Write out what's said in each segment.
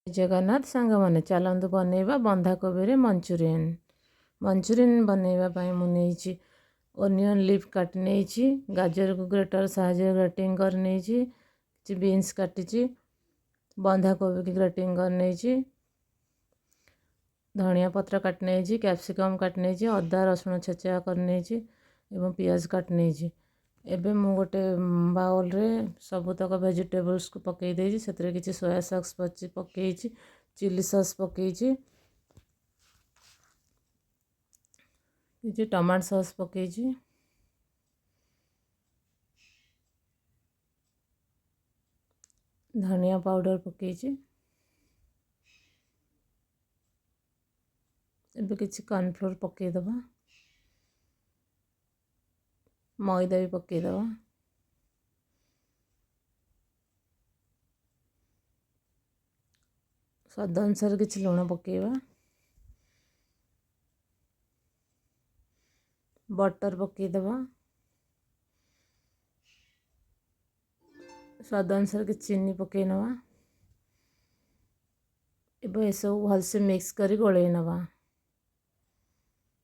जगन्नाथ सांग मैंने चलतु बनैबा बंधाकोबी मंचूरियन बनैबा मुझे ओनियन लीफ काट नहीं गाजर को ग्रेटर साहाଯ୍य ग्रेटिंग कर नहीं बीन्स काटी बंधाकोबी की ग्रेटिंग कर नहीं धनिया पत्र काट नहीं कैप्सिकम काट नहीं अदा रसुण छेचा कर नहीं पियाज काट नहीं एबे मु गोटे बाउल रे सबुतक वेजिटेबल्स को पकई देछि सेतरे किछि सोया सॉस पकईछि चिली सॉस पकईछि किछि टमाटो सॉस पकईछि धनिया पाउडर पकईछि एबे किछि कॉर्नफ्लोर पकई दबा मैदा भी पकई दबा स्वाद अनुसार किछि लुण पकेबा बटर पकई दबा स्वाद अनुसार कि चीनी पकई नवा एबे सब भलसे मिक्स करी गोलई नवा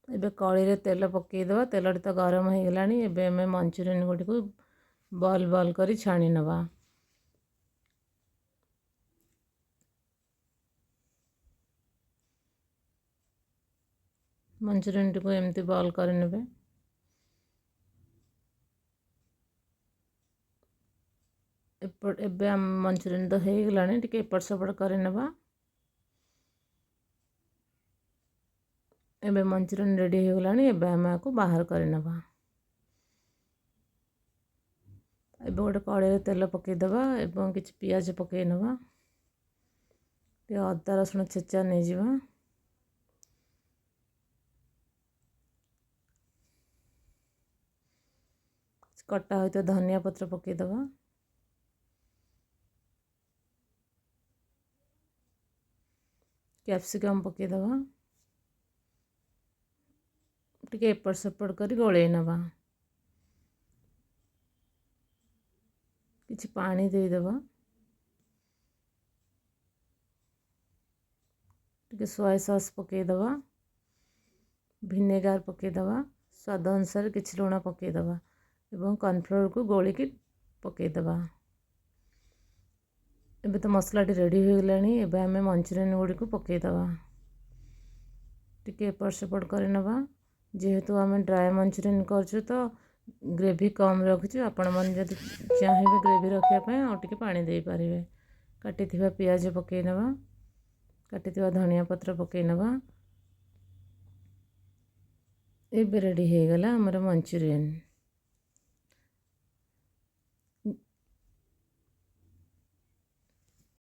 एबे कड़ी रे तेल पकई दबा तेल तो गरम हो गलानी एबे हमें मंचूरियन गुडी को बॉल बॉल करी छाणी नवा मंचूरियन को एमती बॉल कर नेबे एबे मंचूरियन तो हो गलानी टिके एपट सेपट कर नेबा एबे मंचूरियन रेडी हो गलानी एबे हम को बाहर कर नेबा एबे गोटे कड़े रे तेल पकई दबा एवं किछि पियाज पकई नबा अदा रसुण छेचा नहीं जीवा कटा हो तो धनिया पत्र पकई दबा कैप्सिकम पकई दबा टिके एपट सेपट कर गोलई नबा किछि पानी दे दबा टिके सोया सॉस पकई दबा विनेगार पकई दबा स्वाद अनुसार किछि लुण पकई दबा एवं कॉर्नफ्लोर को गोली की पकई दबा एबे तो मसला रेडी हो गलानी एबे हमें मंचूरियन गुडी को पकई दबा टिके एपट सेपट कर नबा जेहेतु आम ड्राए मंचूरियन करछु तो ग्रेवी कम रखुछु आपण मन जदि चाहिए ग्रेवी रखापी आउटे पानी दे पारे काटी पियाज पकई नबा काटी धनिया पत्र पकई नबा एबे रेडी हो गला हमर मंचूरियन।